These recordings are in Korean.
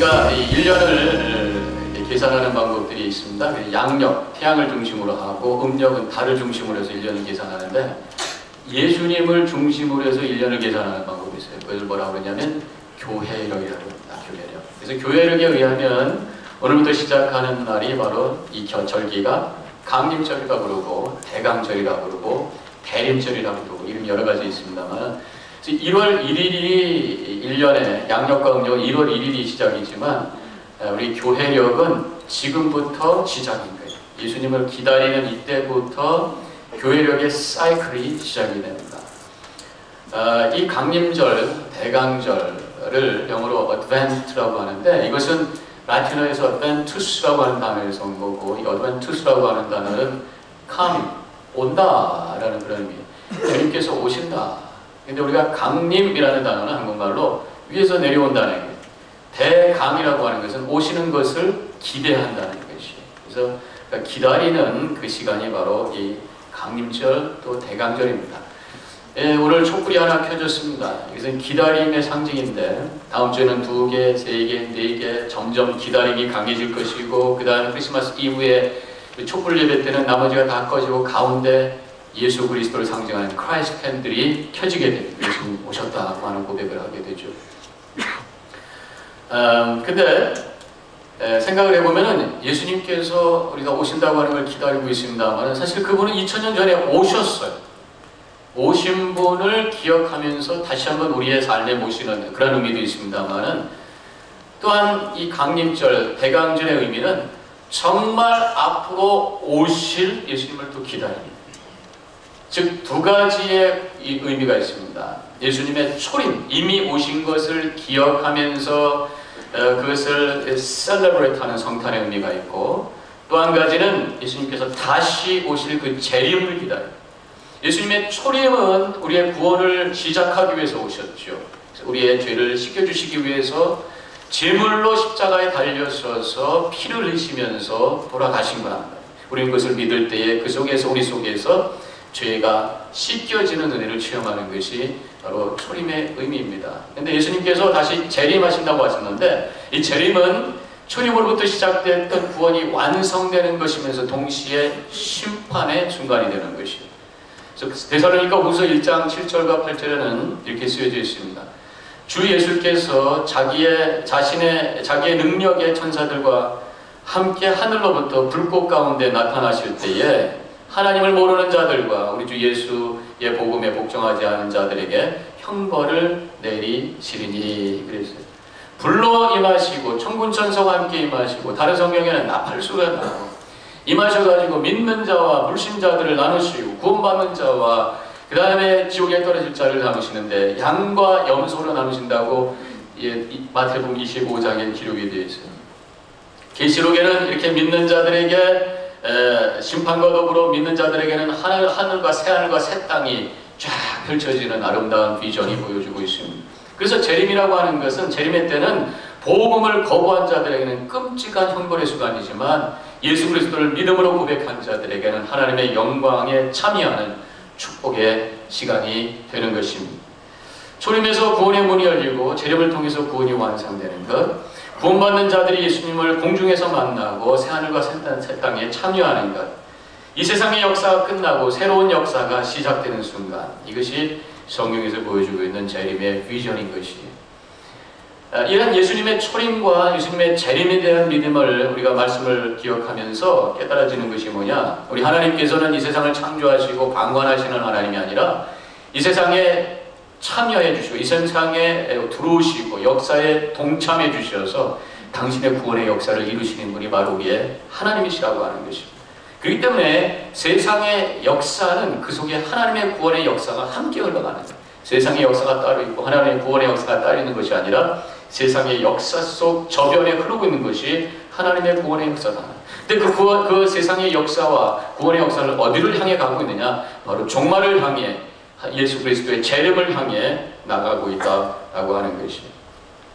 우리가 1년을 계산하는 방법들이 있습니다. 양력, 태양을 중심으로 하고 음력은 달을 중심으로 해서 1년을 계산하는데 예수님을 중심으로 해서 1년을 계산하는 방법이 있어요. 그걸 뭐라고 그러냐면 교회력이라고 합니다. 교회력. 그래서 교회력에 의하면 오늘부터 시작하는 날이 바로 이 절기가 강림절이라고 그러고 대강절이라고 그러고 대림절이라고 그러고 이름 여러 가지 있습니다만 1월 1일이 1년에 양력과 음력은 1월 1일이 시작이지만 우리 교회력은 지금부터 시작인 거예요. 예수님을 기다리는 이때부터 교회력의 사이클이 시작이 됩니다. 이 강림절, 대강절을 영어로 Advent라고 하는데 이것은 라틴어에서 Adventus라고 하는 단어에서 온 거고 이 Adventus라고 하는 단어는 come, 온다 라는 그런 의미. 주님께서 오신다. 근데 우리가 강림이라는 단어는 한국말로 위에서 내려온다는 거예요. 대강이라고 하는 것은 오시는 것을 기대한다는 것이에요. 그래서 그러니까 기다리는 그 시간이 바로 이 강림절 또 대강절입니다. 예, 오늘 촛불이 하나 켜졌습니다. 이것은 기다림의 상징인데 다음 주에는 2개, 3개, 4개 점점 기다림이 강해질 것이고 그 다음에 크리스마스 이브에 촛불 예배 때는 나머지가 다 꺼지고 가운데 예수 그리스도를 상징하는 크라이스트 펜들이 켜지게 됩니다. 예수님 오셨다고 하는 고백을 하게 되죠. 근데 생각을 해보면은 예수님께서 우리가 오신다고 하는 걸 기다리고 있습니다만 사실 그분은 2000년 전에 오셨어요. 오신 분을 기억하면서 다시 한번 우리의 삶에 모시는 그런 의미도 있습니다만 또한 이 강림절, 대강절의 의미는 정말 앞으로 오실 예수님을 또 기다립니다. 즉 2가지의 의미가 있습니다. 예수님의 초림, 이미 오신 것을 기억하면서 그것을 셀러브레이트하는 성탄의 의미가 있고 또 한 가지는 예수님께서 다시 오실 그 재림을 기다립니다. 예수님의 초림은 우리의 구원을 시작하기 위해서 오셨죠. 우리의 죄를 씻겨주시기 위해서 제물로 십자가에 달려서서 피를 흘리시면서 돌아가신 거랍니다. 우리는 그것을 믿을 때에 그 속에서 우리 속에서 죄가 씻겨지는 은혜를 체험하는 것이 바로 초림의 의미입니다. 그런데 예수님께서 다시 재림하신다고 하셨는데 이 재림은 초림으로부터 시작됐던 구원이 완성되는 것이면서 동시에 심판의 순간이 되는 것이에요. 데살로니가 후서 1장 7절과 8절에는 이렇게 쓰여져 있습니다. 주 예수께서 자기의 능력의 천사들과 함께 하늘로부터 불꽃 가운데 나타나실 때에 하나님을 모르는 자들과 우리 주 예수의 복음에 복종하지 않은 자들에게 형벌을 내리시리니 그랬어요. 불로 임하시고 천군 천사와 함께 임하시고 다른 성경에는 나팔수가 나고 임하셔가지고 믿는 자와 불신자들을 나누시고 구원받는 자와 그 다음에 지옥에 떨어질 자를 나누시는데 양과 염소로 나누신다고 마태복음 25장에 기록이 되어 있어요. 계시록에는 이렇게 믿는 자들에게 심판과 더불어 믿는 자들에게는 하늘과 새하늘과 새 땅이 쫙 펼쳐지는 아름다운 비전이 보여주고 있습니다. 그래서 재림이라고 하는 것은 재림의 때는 복음을 거부한 자들에게는 끔찍한 형벌의 순간이지만 예수 그리스도를 믿음으로 고백한 자들에게는 하나님의 영광에 참여하는 축복의 시간이 되는 것입니다. 초림에서 구원의 문이 열리고 재림을 통해서 구원이 완성되는 것, 구원받는 자들이 예수님을 공중에서 만나고 새하늘과 새 땅에 참여하는 것, 이 세상의 역사가 끝나고 새로운 역사가 시작되는 순간, 이것이 성경에서 보여주고 있는 재림의 비전인 것이에요. 이런 예수님의 초림과 예수님의 재림에 대한 믿음을 우리가 말씀을 기억하면서 깨달아지는 것이 뭐냐? 우리 하나님께서는 이 세상을 창조하시고 방관하시는 하나님이 아니라 이 세상에 참여해 주시고 이 세상에 들어오시고 역사에 동참해 주셔서 당신의 구원의 역사를 이루시는 분이 바로 우리의 하나님이시라고 하는 것입니다. 그렇기 때문에 세상의 역사는 그 속에 하나님의 구원의 역사가 함께 흘러가는 거예요. 세상의 역사가 따로 있고 하나님의 구원의 역사가 따로 있는 것이 아니라 세상의 역사 속 저변에 흐르고 있는 것이 하나님의 구원의 역사다. 근데 그 세상의 역사와 구원의 역사를 어디를 향해 가고 있느냐? 바로 종말을 향해 예수 그리스도의 재림을 향해 나가고 있다라고 하는 것이에요.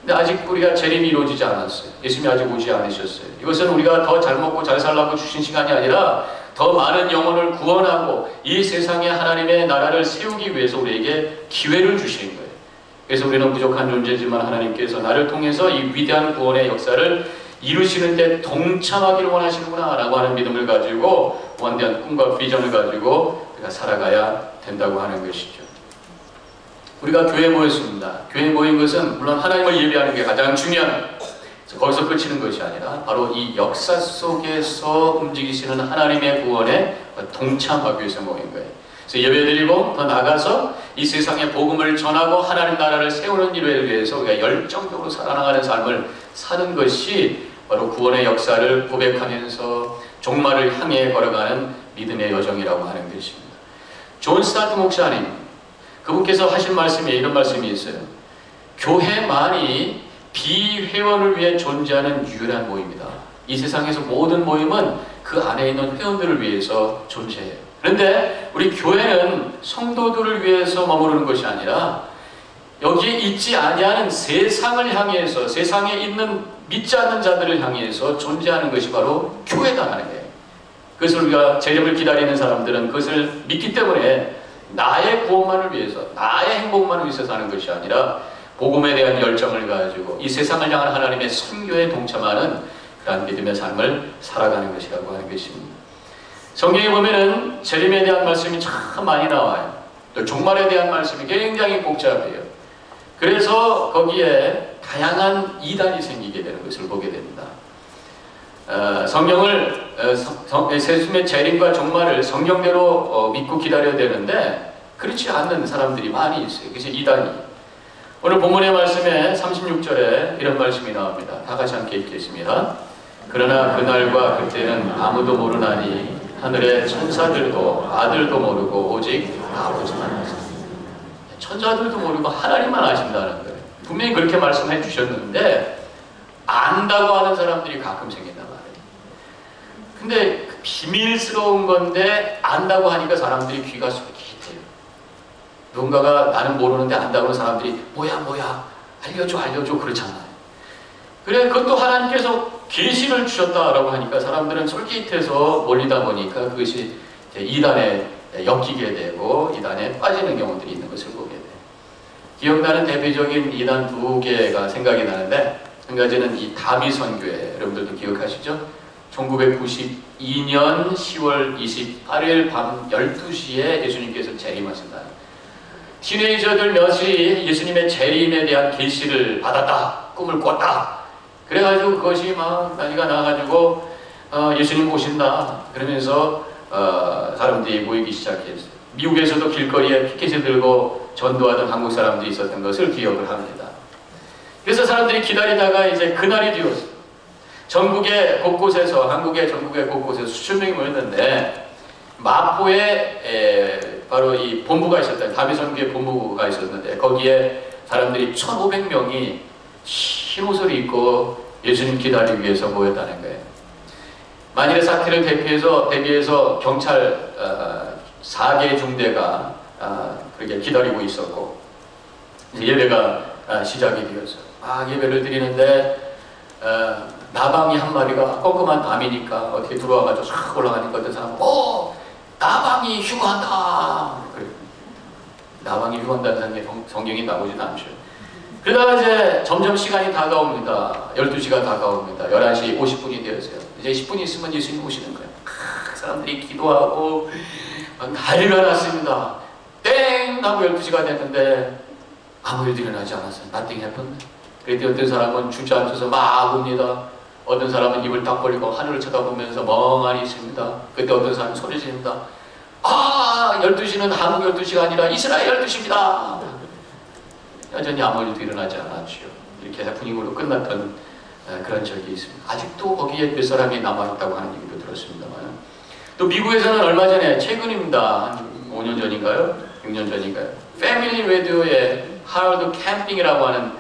근데 아직 우리가 재림이 이루어지지 않았어요. 예수님이 아직 오지 않으셨어요. 이것은 우리가 더 잘 먹고 잘 살라고 주신 시간이 아니라 더 많은 영혼을 구원하고 이 세상에 하나님의 나라를 세우기 위해서 우리에게 기회를 주시는 거예요. 그래서 우리는 부족한 존재지만 하나님께서 나를 통해서 이 위대한 구원의 역사를 이루시는 데 동참하기를 원하시는구나 라고 하는 믿음을 가지고 원대한 꿈과 비전을 가지고 우리가 살아가야 된다고 하는 것이죠. 우리가 교회에 모였습니다. 교회에 모인 것은 물론 하나님을 예배하는 게 가장 중요한, 거기서 끝이는 것이 아니라 바로 이 역사 속에서 움직이시는 하나님의 구원에 동참하기 위해서 모인 거예요. 그래서 예배드리고 더 나아가서 이 세상에 복음을 전하고 하나님 나라를 세우는 일을 위해서 우리가 열정적으로 살아나가는 삶을 사는 것이 바로 구원의 역사를 고백하면서 종말을 향해 걸어가는 믿음의 여정이라고 하는 것입니다. 존 스타트 목사님, 그분께서 하신 말씀에 이런 말씀이 있어요. 교회만이 비회원을 위해 존재하는 유일한 모임이다. 이 세상에서 모든 모임은 그 안에 있는 회원들을 위해서 존재해요. 그런데 우리 교회는 성도들을 위해서 머무르는 것이 아니라 여기에 있지 아니하는 세상을 향해서, 세상에 있는 믿지 않는 자들을 향해서 존재하는 것이 바로 교회다라는 거예요. 그것을 우리가 재림을 기다리는 사람들은 그것을 믿기 때문에 나의 구원만을 위해서, 나의 행복만을 위해서 사는 것이 아니라 복음에 대한 열정을 가지고 이 세상을 향한 하나님의 선교에 동참하는 그러한 믿음의 삶을 살아가는 것이라고 하는 것입니다. 성경에 보면은 재림에 대한 말씀이 참 많이 나와요. 또 종말에 대한 말씀이 굉장히 복잡해요. 그래서 거기에 다양한 이단이 생기게 되는 것을 보게 됩니다. 성경을 세수의 재림과 종말을 성경대로 믿고 기다려야 되는데 그렇지 않는 사람들이 많이 있어요. 그래서 이단이. 오늘 본문의 말씀에 36절에 이런 말씀이 나옵니다. 다 같이 함께 읽겠습니다. 그러나 그날과 그때는 아무도 모르나니 하늘의 천사들도 아들도 모르고 오직 아버지만 아십니다. 천사들도 모르고 하나님만 아신다는 거예요. 분명히 그렇게 말씀해 주셨는데 안다고 하는 사람들이 가끔 생긴단 말이에요. 근데 비밀스러운 건데 안다고 하니까 사람들이 귀가 솔깃해요. 누군가가 나는 모르는데 안다고 하는 사람들이 뭐야 알려줘 그렇잖아요. 그래 그것도 하나님께서 계시를 주셨다라고 하니까 사람들은 솔깃해서 몰리다 보니까 그것이 이단에 엮이게 되고 이단에 빠지는 경우들이 있는 것을 보게 돼요. 기억나는 대표적인 이단 두 개가 생각이 나는데 한 가지는 이 다비선교회, 여러분들도 기억하시죠? 1992년 10월 28일 밤 12시에 예수님께서 재림하신다. 티네이저들 몇이 예수님의 재림에 대한 계시를 받았다, 꿈을 꿨다. 그래가지고 그것이 막 난리가 나가지고 예수님 오신다 그러면서 사람들이 모이기 시작했어요. 미국에서도 길거리에 피켓을 들고 전도하던 한국 사람들이 있었던 것을 기억을 합니다. 그래서 사람들이 기다리다가 이제 그날이 되었어요. 전국의 곳곳에서, 한국의 전국의 곳곳에서 수천 명이 모였는데 마포에 바로 이 본부가 있었다. 다비선교회 본부가 있었는데 거기에 사람들이 1,500명이 흰 옷을 입고 예수님 기다리기 위해서 모였다는 거예요. 만일의 사태를 대비해서 경찰 4개 중대가 그렇게 기다리고 있었고 예배가 시작이 되었어요. 예배를 드리는데 나방이 한 마리가 꼼꼼한 밤이니까 어떻게 들어와가지고 싹 올라가니까 어떤 사람은 나방이 휴가한다. 나방이 휴가한다는 성경이 나오진 않죠. 그러다가 이제 점점 시간이 다가옵니다. 12시가 다가옵니다. 11시 50분이 되었어요. 이제 10분이 있으면 예수님 오시는 거예요. 사람들이 기도하고 난리가 났습니다. 땡! 하고 12시가 됐는데 아무 일도 일어나지 않았어요. Nothing happened. 그랬더니 어떤 사람은 주저앉아서 막 웁니다. 어떤 사람은 입을 딱 벌리고 하늘을 쳐다보면서 멍하니 있습니다. 그때 어떤 사람은 소리 지릅니다. 12시는 한국 12시가 아니라 이스라엘 12시입니다. 여전히 아무 일도 일어나지 않았죠. 이렇게 해프닝으로 끝났던 그런 적이 있습니다. 아직도 거기에 몇 사람이 남아있다고 하는 얘기도 들었습니다만 또 미국에서는 얼마 전에 최근입니다. 한 5년 전인가요? 6년 전인가요? 패밀리 라디오의 하얼드 캠핑이라고 하는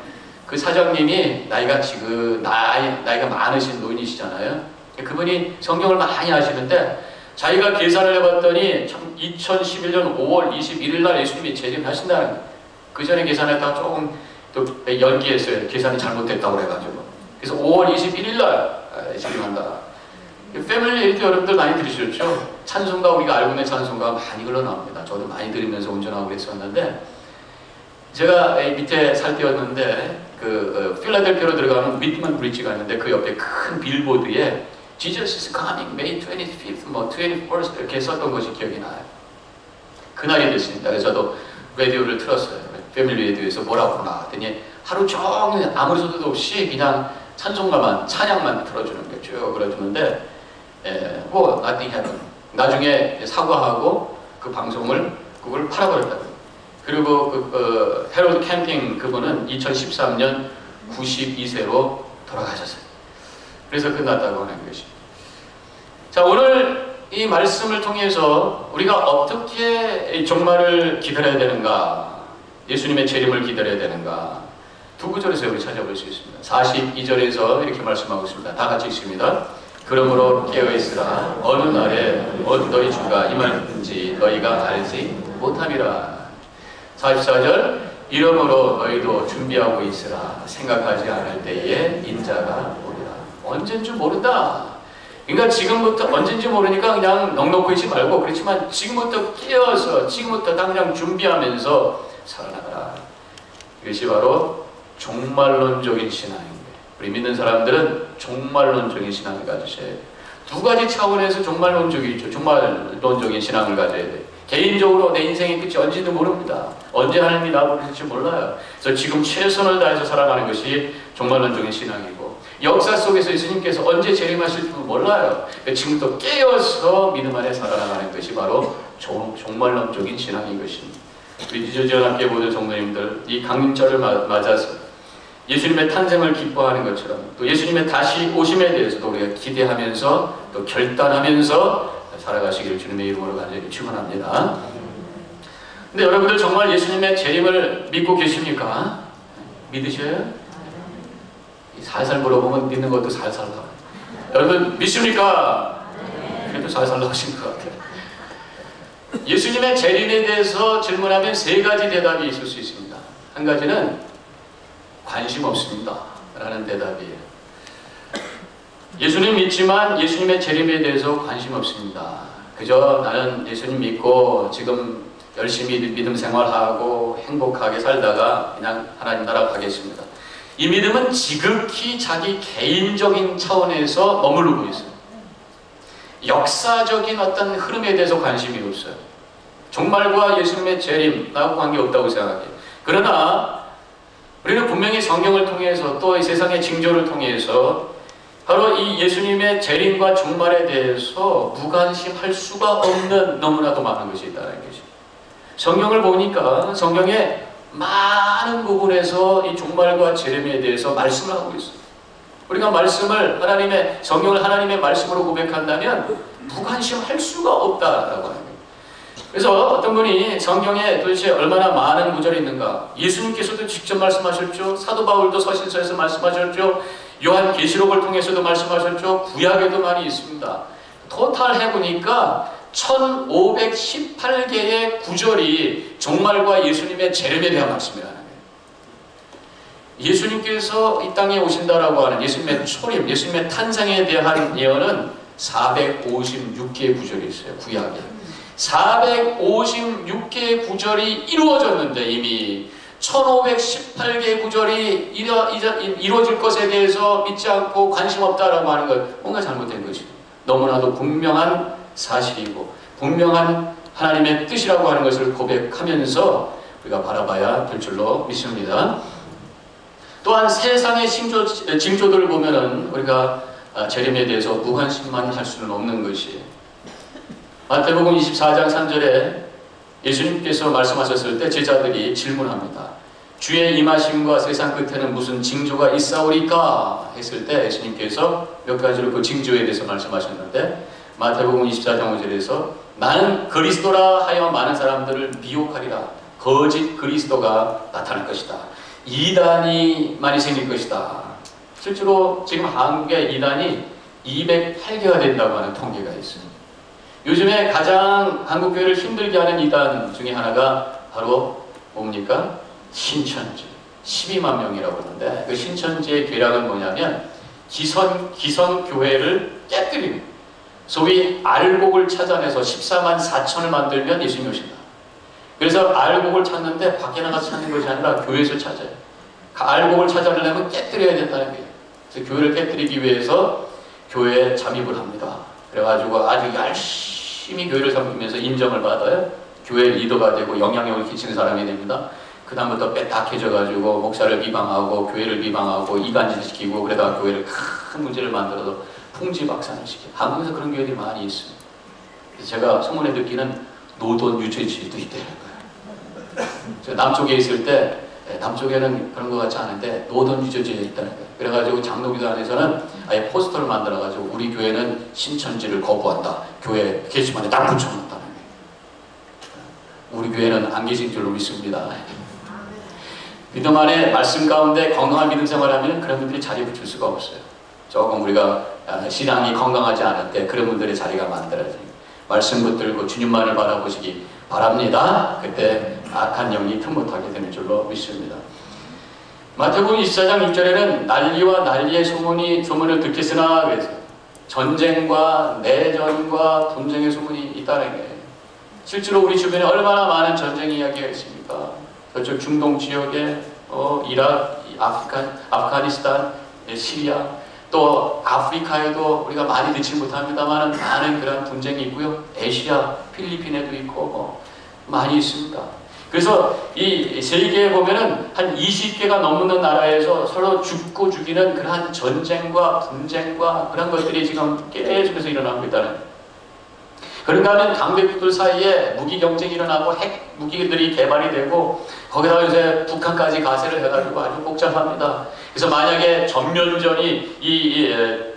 그 사장님이 나이가 많으신 노인이시잖아요. 그분이 성경을 많이 하시는데 자기가 계산을 해봤더니 2011년 5월 21일 날 예수님이 재림하신다는 거예요. 그 전에 계산했다가 조금 또 연기했어요. 계산이 잘못됐다고 그래가지고. 그래서 5월 21일 날 재림한다. 패밀리 에이드 여러분들 많이 들으셨죠? 찬송가, 우리가 알고 있는 찬송가 많이 흘러나옵니다. 저도 많이 들으면서 운전하고 그랬었는데 제가 밑에 살 때였는데 그 필라델피아로 들어가는 위트먼 브릿지가 있는데 그 옆에 큰 빌보드에 Jesus is coming May 25th, 뭐 21st 이렇게 썼던 것이 기억이 나요. 그날이 됐습니다. 그래서 저도 라디오를 틀었어요. 패밀리 라디오에서 뭐라고 나왔더니 하루 종일 아무리 소리도 없이 그냥 찬송가만, 찬양만 틀어주는 게 쭉 그려주는데 뭐 nothing happened. 나중에 사과하고 그 방송을 그걸 팔아버렸다고. 그리고 헤럴드 캠핑 그분은 2013년 92세로 돌아가셨어요. 그래서 끝났다고 하는 것이. 자, 오늘 이 말씀을 통해서 우리가 어떻게 종말을 기다려야 되는가, 예수님의 재림을 기다려야 되는가, 두 구절에서 우리 찾아볼 수 있습니다. 42절에서 이렇게 말씀하고 있습니다. 다 같이 읽습니다. 그러므로 깨어있으라. 어느 날에 너희 주가 임하는지 너희가 알지 못함이라. 44절 이러므로 너희도 준비하고 있으라. 생각하지 않을 때에 인자가 오리라. 언제인 줄 모른다. 그러니까 지금부터 언제인지 모르니까 그냥 넋놓고 있지 말고, 그렇지만 지금부터 깨어서 지금부터 당장 준비하면서 살아나가라. 이것이 바로 종말론적인 신앙인 거예요. 우리 믿는 사람들은 종말론적인 신앙을 가지셔야 돼요. 두 가지 차원에서 종말론적이 있죠. 종말론적인 신앙을 가져야 돼요. 개인적으로 내 인생의 끝이 언제인지 모릅니다. 언제 하나님이 나를 부르실지 몰라요. 그래서 지금 최선을 다해서 살아가는 것이 종말론적인 신앙이고, 역사 속에서 예수님께서 언제 재림하실지도 몰라요. 지금부터 깨어서 믿음 안에 살아나가는 것이 바로 종말론적인 신앙인 것입니다. 우리 뉴저지연합교회 모든 성도님들, 이 강림절을 맞아서 예수님의 탄생을 기뻐하는 것처럼 또 예수님의 다시 오심에 대해서도 우리가 기대하면서 또 결단하면서 살아가시기를 주님의 이름으로 간절히 축원합니다. 근데 여러분들 정말 예수님의 재림을 믿고 계십니까? 믿으셔요? 살살 물어보면 믿는 것도 살살 나와요. 여러분 믿습니까? 그래도 살살 나오신 것 같아요. 예수님의 재림에 대해서 질문하면 세 가지 대답이 있을 수 있습니다. 한 가지는 관심 없습니다 라는 대답이에요. 예수님 믿지만 예수님의 재림에 대해서 관심 없습니다. 그저 나는 예수님 믿고 지금 열심히 믿음 생활하고 행복하게 살다가 그냥 하나님 나라 가겠습니다. 이 믿음은 지극히 자기 개인적인 차원에서 머무르고 있어요. 역사적인 어떤 흐름에 대해서 관심이 없어요. 종말과 예수님의 재림하고 관계없다고 생각해요. 그러나 우리는 분명히 성경을 통해서 또 이 세상의 징조를 통해서 바로 이 예수님의 재림과 종말에 대해서 무관심할 수가 없는 너무나도 많은 것이 있다는 것이죠. 성경을 보니까 성경에 많은 부분에서 이 종말과 재림에 대해서 말씀을 하고 있어요. 우리가 말씀을 성경을 하나님의 말씀으로 고백한다면 무관심할 수가 없다라고 하는 거예요. 그래서 어떤 분이 성경에 도대체 얼마나 많은 구절이 있는가, 예수님께서도 직접 말씀하셨죠. 사도 바울도 서신서에서 말씀하셨죠. 요한 계시록을 통해서도 말씀하셨죠. 구약에도 많이 있습니다. 토탈 해보니까 1518개의 구절이 종말과 예수님의 재림에 대한 말씀이라는 거예요. 예수님께서 이 땅에 오신다라고 하는 예수님의 초림, 예수님의 탄생에 대한 예언은 456개의 구절이 있어요. 구약에 456개의 구절이 이루어졌는데 이미 1518개의 구절이 이루어질 것에 대해서 믿지 않고 관심 없다라고 하는 것, 뭔가 잘못된 것이죠. 너무나도 분명한 사실이고 분명한 하나님의 뜻이라고 하는 것을 고백하면서 우리가 바라봐야 될 줄로 믿습니다. 또한 세상의 징조들을 보면은 우리가 재림에 대해서 무관심만 할 수는 없는 것이에요. 마태복음 24장 3절에 예수님께서 말씀하셨을 때 제자들이 질문합니다. 주의 임하심과 세상 끝에는 무슨 징조가 있사오리까? 했을 때 예수님께서 몇 가지로 그 징조에 대해서 말씀하셨는데, 마태복음 24장 5절에서 나는 그리스도라 하여 많은 사람들을 미혹하리라. 거짓 그리스도가 나타날 것이다. 이단이 많이 생길 것이다. 실제로 지금 한국에 이단이 208개가 된다고 하는 통계가 있습니다. 요즘에 가장 한국교회를 힘들게 하는 이단 중에 하나가 바로 뭡니까? 신천지. 12만 명이라고 하는데 그 신천지의 계략은 뭐냐면 기성교회를 깨뜨리는, 소위 알곡을 찾아내서 14만 4천을 만들면 예수님이 오신다. 그래서 알곡을 찾는데 밖에 나가서 찾는 것이 아니라 교회에서 찾아요. 알곡을 찾아내려면 깨뜨려야 된다는 거예요. 그래서 교회를 깨뜨리기 위해서 교회에 잠입을 합니다. 그래가지고 아주 열심히 교회를 섬기면서 인정을 받아요. 교회 리더가 되고 영향력을 끼치는 사람이 됩니다. 그 다음부터 빼딱해져가지고 목사를 비방하고 교회를 비방하고 이간질 시키고 그러다가 교회를 큰 문제를 만들어서 풍지박산을 시켜요. 한국에서 그런 교회들이 많이 있습니다. 그래서 제가 소문에 듣기는 노돈 유죄지도 있다는 거예요. 제가 남쪽에 있을 때 남쪽에는 그런 것 같지 않은데 노돈 유죄지에 있다는 거예요. 그래가지고 장로교단에서는 아예 포스터를 만들어가지고 우리 교회는 신천지를 거부한다. 교회 게시판에 딱 붙여놓는다는 거예요. 우리 교회는 안 계신 줄로 믿습니다. 믿음 안에 말씀 가운데 건강한 믿음 생활하면 그런 분들이 자리에 붙을 수가 없어요. 조금 우리가 신앙이 건강하지 않을 때 그런 분들의 자리가 만들어져요. 말씀 붙들고 주님만을 바라보시기 바랍니다. 그때 악한 영이 틈 못하게 되는 줄로 믿습니다. 마태복음 24장 6절에는 난리와 난리의 소문을 듣겠으나 그래서 전쟁과 내전과 분쟁의 소문이 있다는 거예요. 실제로 우리 주변에 얼마나 많은 전쟁 이야기가 있습니까? 저쪽 중동 지역에 이라크, 아프가니스탄, 시리아, 또 아프리카에도 우리가 많이 듣지 못합니다만 많은 그런 분쟁이 있고요. 아시아, 필리핀에도 있고 많이 있습니다. 그래서 이 세계에 보면은 한 20개가 넘는 나라에서 서로 죽고 죽이는 그러한 전쟁과 분쟁과 그런 것들이 지금 계속해서 일어나고 있다는. 그런가 하면 강대국들 사이에 무기 경쟁이 일어나고 핵 무기들이 개발이 되고 거기다가 이제 북한까지 가세를 해가지고 아주 복잡합니다. 그래서 만약에 전면전이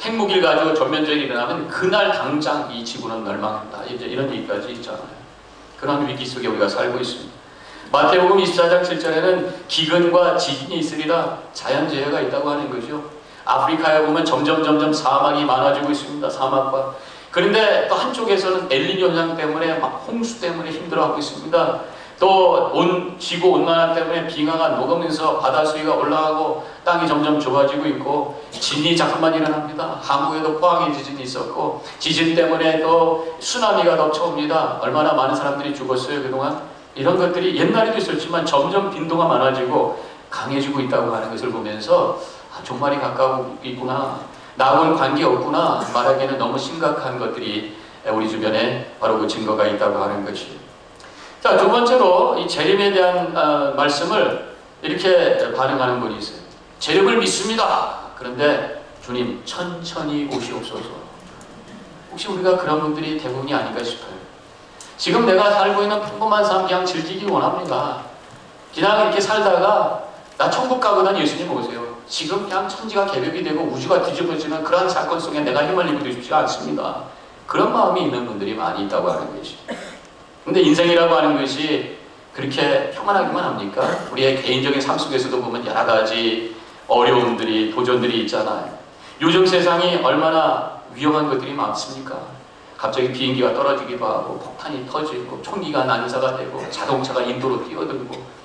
핵무기를 가지고 전면전이 일어나면 그날 당장 이 지구는 멸망한다. 이제 이런 얘기까지 있잖아요. 그런 위기 속에 우리가 살고 있습니다. 마태복음 24장 7절에는 기근과 지진이 있으리라 자연재해가 있다고 하는 거죠. 아프리카에 보면 점점 사막이 많아지고 있습니다. 사막과. 그런데 또 한쪽에서는 엘니뇨 현상 때문에 막 홍수 때문에 힘들어하고 있습니다. 또 지구 온난화 때문에 빙하가 녹으면서 바다 수위가 올라가고 땅이 점점 좁아지고 있고 진이 자꾸만 일어납니다. 한국에도 포항에 지진이 있었고 지진 때문에 또 쓰나미가 덮쳐옵니다. 얼마나 많은 사람들이 죽었어요 그동안. 이런 것들이 옛날에도 있었지만 점점 빈도가 많아지고 강해지고 있다고 하는 것을 보면서 종말이 가까우고 있구나. 나하고는 관계없구나 말하기에는 너무 심각한 것들이 우리 주변에 바로 그 증거가 있다고 하는 것이에요. 자, 두 번째로 이 재림에 대한 말씀을 이렇게 반응하는 분이 있어요. 재림을 믿습니다. 그런데 주님 천천히 오시옵소서. 혹시 우리가 그런 분들이 대부분이 아닌가 싶어요. 지금 내가 살고 있는 평범한 삶 그냥 즐기기 원합니다. 그냥 이렇게 살다가 나 천국 가거든 예수님 오세요. 지금 그냥 천지가 개벽이 되고 우주가 뒤집어지는 그런 사건 속에 내가 힘을 입히고 싶지 않습니다. 그런 마음이 있는 분들이 많이 있다고 하는 것이. 근데 인생이라고 하는 것이 그렇게 평안하기만 합니까? 우리의 개인적인 삶 속에서도 보면 여러 가지 어려움들이, 도전들이 있잖아요. 요즘 세상이 얼마나 위험한 것들이 많습니까? 갑자기 비행기가 떨어지기도 하고 폭탄이 터지고 총기가 난사가 되고 자동차가 인도로 뛰어들고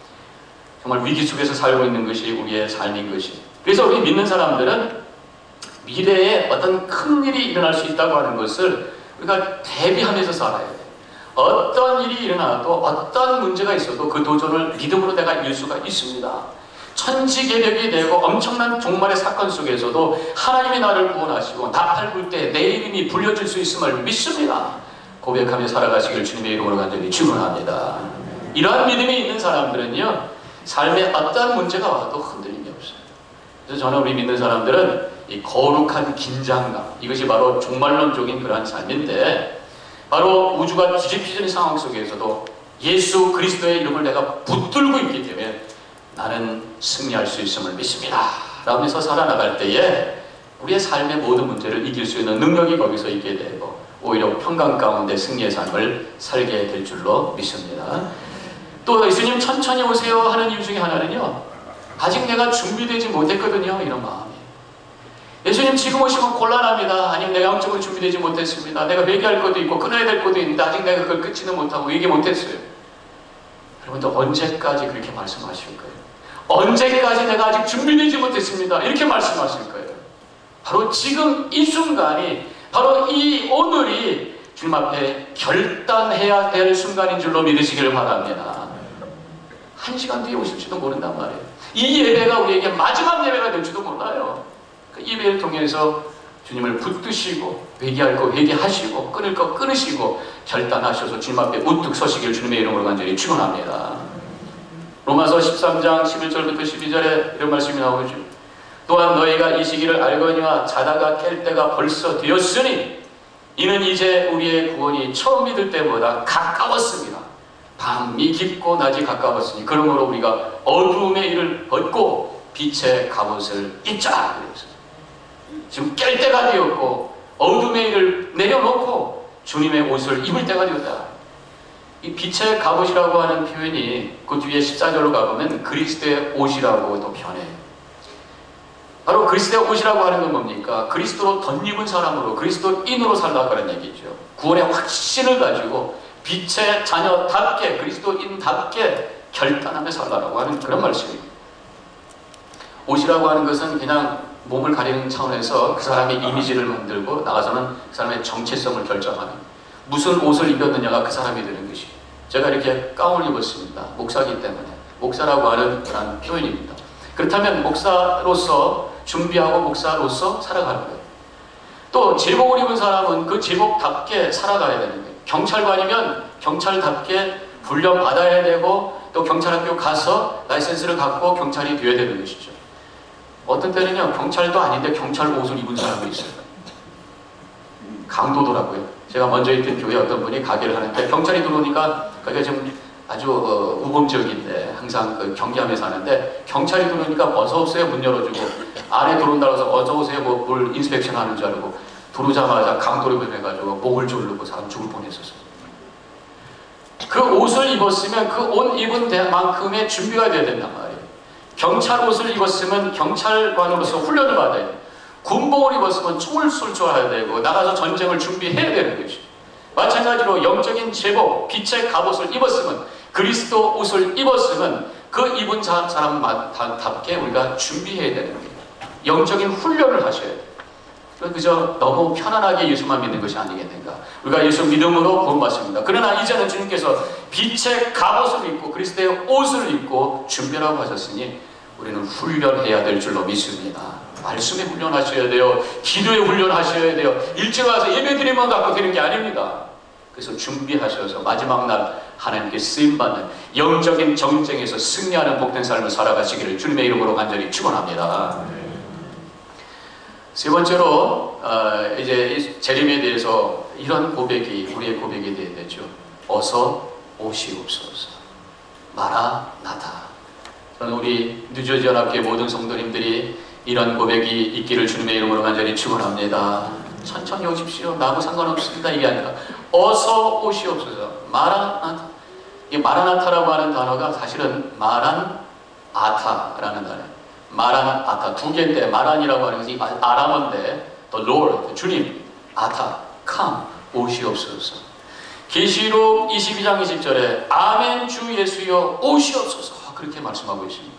정말 위기 속에서 살고 있는 것이 우리의 삶인 것이. 그래서 우리 믿는 사람들은 미래에 어떤 큰 일이 일어날 수 있다고 하는 것을 우리가 대비하면서 살아야 돼요. 어떤 일이 일어나도 어떤 문제가 있어도 그 도전을 믿음으로 내가 이길 수가 있습니다. 천지개벽이 되고 엄청난 종말의 사건 속에서도 하나님이 나를 구원하시고 나팔 불 때 내 이름이 불려질 수 있음을 믿습니다. 고백하며 살아가시길 주님의 이름으로 간절히 축원합니다. 이러한 믿음이 있는 사람들은요 삶에 어떤 문제가 와도 흔들림이 없어요. 그래서 저는 우리 믿는 사람들은 이 거룩한 긴장감, 이것이 바로 종말론적인 그러한 삶인데 바로 우주가 뒤집히는 상황 속에서도 예수 그리스도의 이름을 내가 붙들고 있기 때문에 나는 승리할 수 있음을 믿습니다 라면서 살아나갈 때에 우리의 삶의 모든 문제를 이길 수 있는 능력이 거기서 있게 되고 오히려 평강 가운데 승리의 삶을 살게 될 줄로 믿습니다. 또 예수님 천천히 오세요 하는 이유 중에 하나는요 아직 내가 준비되지 못했거든요 이런 마음이에요. 예수님 지금 오시면 곤란합니다. 아니면 내가 영적으로 준비되지 못했습니다. 내가 회개할 것도 있고 끊어야 될 것도 있는데 아직 내가 그걸 끊지는 못하고 얘기 못했어요. 여러분도 언제까지 그렇게 말씀하실 거예요? 언제까지 내가 아직 준비되지 못했습니다. 이렇게 말씀하실 거예요. 바로 지금 이 순간이 바로 이 오늘이 주님 앞에 결단해야 될 순간인 줄로 믿으시기를 바랍니다. 1시간 뒤에 오실지도 모른단 말이에요. 이 예배가 우리에게 마지막 예배가 될지도 몰라요. 그 예배를 통해서 주님을 붙드시고 회개할 거 회개하시고 끊을 거 끊으시고 결단하셔서 주님 앞에 우뚝 서시길 주님의 이름으로 간절히 축원합니다. 로마서 13장 11절부터 12절에 이런 말씀이 나오죠. 또한 너희가 이 시기를 알거니와 자다가 깰 때가 벌써 되었으니 이는 이제 우리의 구원이 처음 믿을 때보다 가까웠습니다. 밤이 깊고 낮이 가까웠으니 그러므로 우리가 어두움의 일을 벗고 빛의 갑옷을 입자. 지금 깰 때가 되었고 어둠의 일을 내려놓고 주님의 옷을 입을 때가 되었다. 이 빛의 갑옷이라고 하는 표현이 그 뒤에 14절로 가보면 그리스도의 옷이라고 또 변해요. 바로 그리스도의 옷이라고 하는 건 뭡니까? 그리스도로 덧입은 사람으로 그리스도인으로 살라는 얘기죠. 구원의 확신을 가지고 빛의 자녀답게 그리스도인답게 결단하며 살라고 하는 그런 말씀입니다. 옷이라고 하는 것은 그냥 몸을 가리는 차원에서 그 사람의 이미지를 만들고 나가서는 그 사람의 정체성을 결정하는, 무슨 옷을 입었느냐가 그 사람이 되는 것이에요. 제가 이렇게 가운을 입었습니다. 목사이기 때문에 목사라고 하는 그런 표현입니다. 그렇다면 목사로서 준비하고 목사로서 살아가는 거예요. 또 제복을 입은 사람은 그 제복답게 살아가야 되는 거예요. 경찰관이면 경찰답게 훈련 받아야 되고 또 경찰학교 가서 라이센스를 갖고 경찰이 되어야 되는 것이죠. 어떤 때는요 경찰도 아닌데 경찰 옷을 입은 사람도 있어요. 강도더라고요. 제가 먼저 있던 교회 어떤 분이 가게를 하는데 경찰이 들어오니까 가게가 좀 아주 우범지역인데 항상 그 경계하면서 하는데 경찰이 들어오니까 어서오세요 문 열어주고 안에 들어온다고 해서 어서오세요 뭘 인스펙션 하는 줄 알고 들어오자마자 강도를 해가지고 목을 조르고 사람 죽을 뻔했었어요. 그 옷을 입었으면 그 옷 입은 만큼의 준비가 돼야 된단 말이에요. 경찰 옷을 입었으면 경찰관으로서 훈련을 받아야 돼요. 군복을 입었으면 총을 쏠 줄 알아야 되고 나가서 전쟁을 준비해야 되는 것이죠. 마찬가지로 영적인 제복, 빛의 갑옷을 입었으면 그리스도 옷을 입었으면 그 입은 사람답게 우리가 준비해야 되는 거예요. 영적인 훈련을 하셔야 돼요. 그저 너무 편안하게 예수만 믿는 것이 아니겠는가. 우리가 예수 믿음으로 구원받습니다. 그러나 이제는 주님께서 빛의 갑옷을 입고 그리스도의 옷을 입고 준비라고 하셨으니 우리는 훈련해야 될 줄로 믿습니다. 말씀에 훈련하셔야 돼요. 기도에 훈련하셔야 돼요. 일찍 와서 예배드리면 갖고 되는 게 아닙니다. 그래서 준비하셔서 마지막 날 하나님께 쓰임받는 영적인 정쟁에서 승리하는 복된 삶을 살아가시기를 주님의 이름으로 간절히 축원합니다. 세 번째로 이제 재림에 대해서 이런 고백이 우리의 고백이 되어야 되죠. 어서 오시옵소서. 마라나타. 저는 우리 뉴저지연합교회 모든 성도님들이 이런 고백이 있기를 주님의 이름으로 간절히 축원합니다. 천천히 오십시오. 나하고 상관없습니다. 이게 아니라 어서 오시옵소서. 마라나타. 이 마라나타라고 하는 단어가 사실은 마란아타라는 단어예요. 마란아타 두 개인데 마란이라고 하는 것이 아람어인데 The Lord 주님 아타 come 오시옵소서. 계시록 22장 20절에 아멘 주 예수여 오시옵소서 그렇게 말씀하고 있습니다.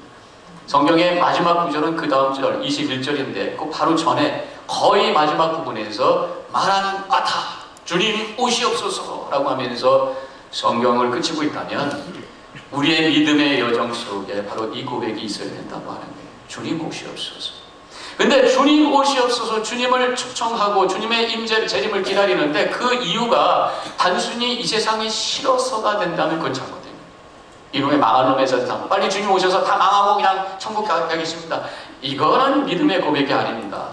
성경의 마지막 구절은 그 다음 절 21절인데 그 바로 전에 거의 마지막 부분에서 마란아타 주님 오시옵소서 라고 하면서 성경을 끝이고 있다면 우리의 믿음의 여정 속에 바로 이 고백이 있어야 된다고 하는 거예요. 주님 오시옵소서. 근데 주님 오시옵소서 주님을 초청하고 주님의 임재 재림을 기다리는데 그 이유가 단순히 이 세상이 싫어서가 된다면 그건 잘못됩니다. 이놈의 망할 놈의 세상 빨리 주님 오셔서 다 망하고 그냥 천국 가겠습니다. 이거는 믿음의 고백이 아닙니다.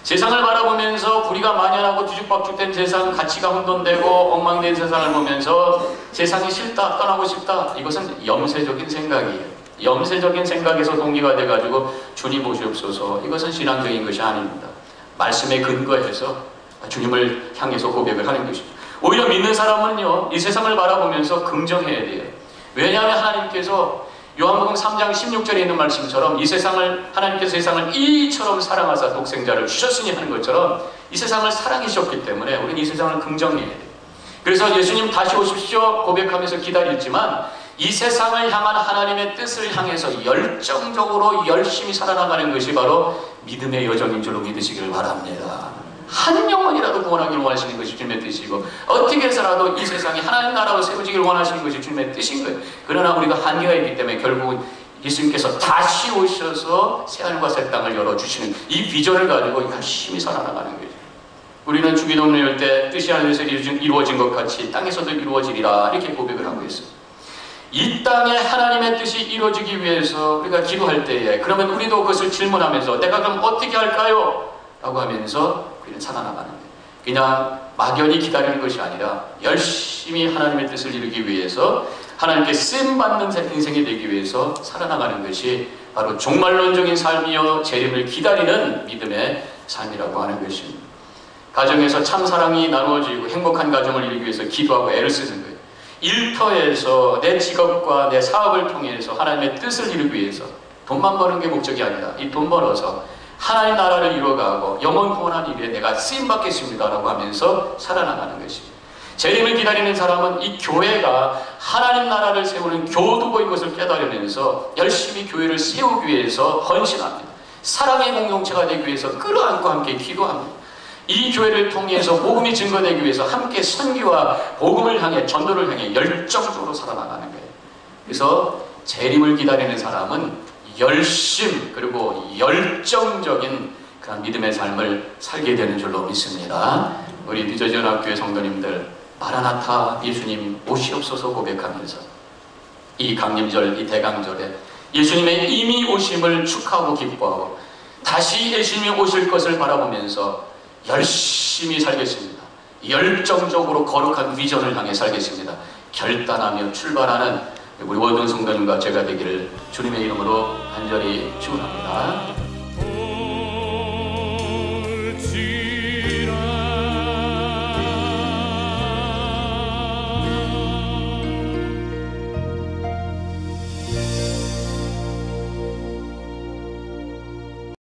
세상을 바라보면서 불의가 만연하고 뒤죽박죽된 세상, 가치가 혼돈되고 엉망된 세상을 보면서 세상이 싫다, 떠나고 싶다, 이것은 염세적인 생각이에요. 염세적인 생각에서 동기가 돼가지고 주님 오시옵소서, 이것은 신앙적인 것이 아닙니다. 말씀에 근거해서 주님을 향해서 고백을 하는 것입니다. 오히려 믿는 사람은요, 이 세상을 바라보면서 긍정해야 돼요. 왜냐하면 하나님께서 요한복음 3장 16절에 있는 말씀처럼 이 세상을 하나님께서 세상을 이처럼 사랑하사 독생자를 주셨으니 하는 것처럼 이 세상을 사랑하셨기 때문에 우리는 이 세상을 긍정해야 돼요. 그래서 예수님 다시 오십시오 고백하면서 기다리지만 이 세상을 향한 하나님의 뜻을 향해서 열정적으로 열심히 살아나가는 것이 바로 믿음의 여정인 줄로 믿으시기를 바랍니다. 한 영혼이라도 구원하기를 원하시는 것이 주님의 뜻이고, 어떻게 해서라도 이 세상에 하나님 나라로 세워지기를 원하시는 것이 주님의 뜻인 거예요. 그러나 우리가 한계가 있기 때문에 결국은 예수님께서 다시 오셔서 새하늘과 새 땅을 열어주시는 이 비전을 가지고 열심히 살아나가는 거죠. 우리는 주기도문을 열 때 뜻이 하늘에서 이루어진 것 같이 땅에서도 이루어지리라 이렇게 고백을 하고 있어요. 이 땅에 하나님의 뜻이 이루어지기 위해서 우리가 기도할 때에 그러면 우리도 그것을 질문하면서 내가 그럼 어떻게 할까요? 라고 하면서 우리는 살아나가는 거예요. 그냥 막연히 기다리는 것이 아니라 열심히 하나님의 뜻을 이루기 위해서 하나님께 쓰임받는 인생이 되기 위해서 살아나가는 것이 바로 종말론적인 삶이요 재림을 기다리는 믿음의 삶이라고 하는 것입니다. 가정에서 참 사랑이 나누어지고 행복한 가정을 이루기 위해서 기도하고 애를 쓰는 거예요. 일터에서 내 직업과 내 사업을 통해서 하나님의 뜻을 이루기 위해서 돈만 버는 게 목적이 아니라 이 돈 벌어서 하나님 나라를 이루어가고 영원 구원한 일에 내가 쓰임받겠습니다 라고 하면서 살아나가는 것입니다. 재림을 기다리는 사람은 이 교회가 하나님 나라를 세우는 교두보인 것을 깨달으면서 열심히 교회를 세우기 위해서 헌신합니다. 사랑의 공동체가 되기 위해서 끌어안고 함께 기도합니다. 이 교회를 통해서 복음이 증거되기 위해서 함께 선교와 복음을 향해 전도를 향해 열정적으로 살아나가는 거예요. 그래서 재림을 기다리는 사람은 열심 그리고 열정적인 그런 믿음의 삶을 살게 되는 줄로 믿습니다. 우리 늦어지연합교회 성도님들 마라나타 예수님 오시옵소서 고백하면서 이 강림절 이 대강절에 예수님의 이미 오심을 축하하고 기뻐하고 다시 예수님이 오실 것을 바라보면서 열심히 살겠습니다. 열정적으로 거룩한 비전을 향해 살겠습니다. 결단하며 출발하는 우리 모든 성도님과 제가 되기를 주님의 이름으로 간절히 축원합니다.